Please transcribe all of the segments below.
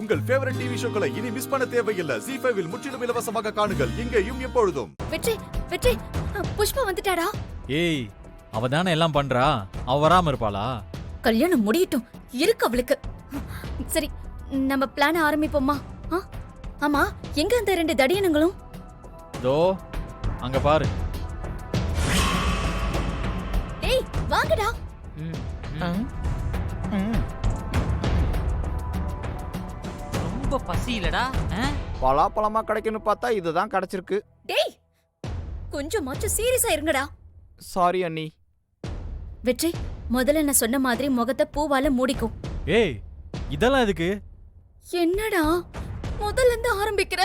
உங்கள் favourite TV ஷோக்களை இனி miss பண்ண தேவையில்லை. ZEE5 இல் முற்றிலும் இலவசமாக காணுங்கள். இங்கேயும் எப்பொழுதும். வெற்றி வெற்றி புஷ்பா வந்துட்டாடா. ஏய், அவ தானே எல்லாம் பண்றா, அவ வராம இருப்பாளா? கல்யாணம் முடியட்டும், இருக்கு அவளுக்கு. சரி, நம்ம பிளான் ஆரம்பிப்போமா? ஆமா, எங்க அந்த 2 தடியனுங்களும்? தோ அங்க பாரு. ஏய் வாங்கடா. ரொம்ப பசி இல்லடா. பலாப்பழமா கிடைக்குன்னு பார்த்தா இதுதான் கிடைச்சிருக்கு. டேய் கொஞ்சமாச்சும் சீரியஸா இருங்கடா. சாரி அண்ணி. வெற்றி, முதல்ல நான் சொன்ன மாதிரி முகத்தை பூவால மூடிக்கும். ஏய், இதெல்லாம் எதுக்கு? என்னடா முதல்ல இருந்து ஆரம்பிக்கிற?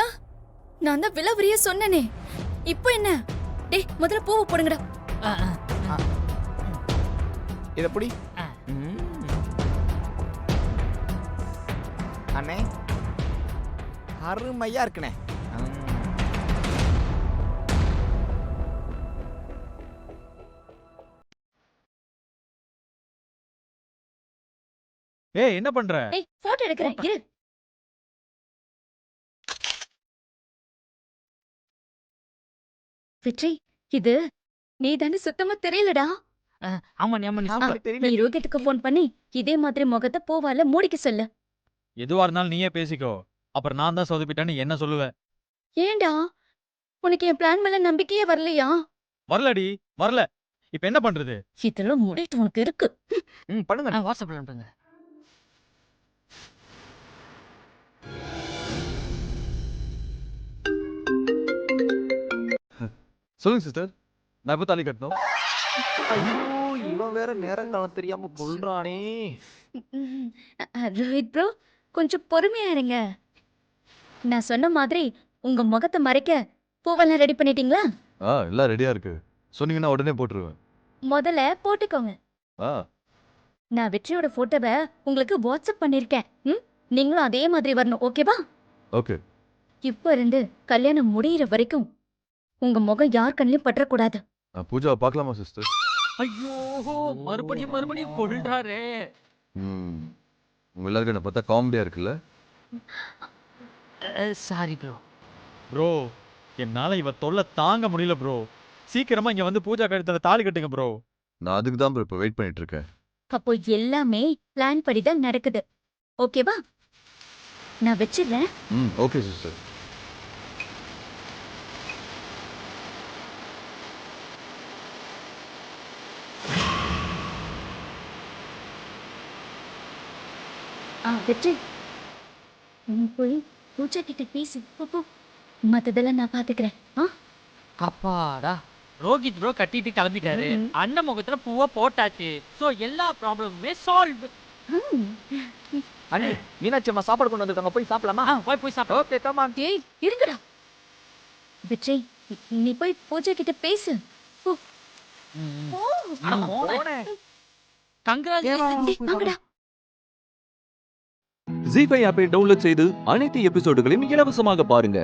நான் தான் விலவரிய சொன்னனே, இப்போ என்ன? டேய் முதல்ல பூவை போடுங்கடா. இது எப்படி? அண்ணே அருமையா இருக்குனே. ஏய், என்ன பண்ற? ஏய் போட்டோ எடுக்கறேன் இரு. வெற்றி, இது நீ தானே சுத்தமா தெரியலடா. ஆமா நீ ரோஹித்துக்கு போன் பண்ணி இதே மாதிரி முகத்தை பூவால மூடிக்க சொல்லு. எதுவா இருந்தாலும் நீயே பேசிக்கோ. அப்புறம் நான் தான் சொதப்பிட்டேன்னு என்ன சொல்லுவேன்? ஏண்டா, உனக்கு என் பிளான் மேல நம்பிக்கையே வரலையா? வரலடி, வரல. இப்ப என்ன பண்றது? இதெல்லாம் முடிட்டு உனக்கு இருக்கு. பண்ணுங்க. வாட்ஸ்அப்ல அனுப்புங்க. சொல்லுங்க சிஸ்டர், நான் எப்போ தாலி கட்டணும்? ஐயோ, இவன் வேற நேரங்காலம் தெரியாம கொள்றானே. ரோஹித் ப்ரோ, கொஞ்சம் பொறுமையா இருங்க. நான் சொன்ன மாதிரி உங்க முகத்தை மறைக்க பூவெல்லாம் ரெடி பண்ணிட்டீங்களா? எல்லாம் ரெடியா இருக்கு. சொன்னீங்கன்னா உடனே போட்டுருவேன். முதல்ல போட்டுக்கோங்க. நான் வெற்றியோட போட்டோவை உங்களுக்கு வாட்ஸ்அப் பண்ணிருக்கேன். நீங்களும் அதே மாதிரி வரணும், ஓகேவா? ஓகே. இப்போ இருந்து கல்யாணம் முடியிற வரைக்கும் உங்க முகம் யார் கண்ணிலும் பற்றக்கூடாது. பூஜாவை பார்க்கலாமா சிஸ்டர்? ஐயோ, மறுபடியும் கொள்றாரே. உங்க எல்லாருக்கும் என்ன பார்த்தா காமெடியா இருக்குல்ல? Sorry bro. ப்ரோ, என்னால இவ தொல்லை தாங்க முடியல ப்ரோ. சீக்கிரமா இங்க வந்து பூஜா கழுத்துல தாலி கட்டுங்க ப்ரோ. நான் அதுக்கு தான் ப்ரோ இப்போ வெயிட் பண்ணிட்டு இருக்கேன். அப்போ எல்லாமே பிளான் படி தான் நடக்குது, ஓகேவா? நான் வச்சிடுறேன். Okay sister. வெற்றி, நீ போய் பூஜா கிட்ட பேசு. போ, மத்ததெல்லாம் நான் பாத்துக்கிறேன். அப்பாடா, ரோஹித் ப்ரோ கட்டிட்டு கிளம்பிட்டாரு. அண்ணன் முகத்துல பூவா போட்டாச்சு. சோ எல்லா ப்ராப்ளமுமே சால்வ். அண்ணி, மீனாட்சி அம்மா சாப்பாடு கொண்டு வந்திருக்காங்க, போய் சாப்பிடலாமா? போய் சாப்பிடு. Okay come on. ஏய் இருங்கடா. வெற்றி, நீ போய் பூஜா கிட்ட பேசு. போ. போனே. கங்க்ராச்சுலேஷன்ஸ். வாங்கடா. ZEE5 ஆப்பை டவுன்லோட் செய்து அனைத்து எபிசோடுகளையும் இலவசமாக பாருங்க.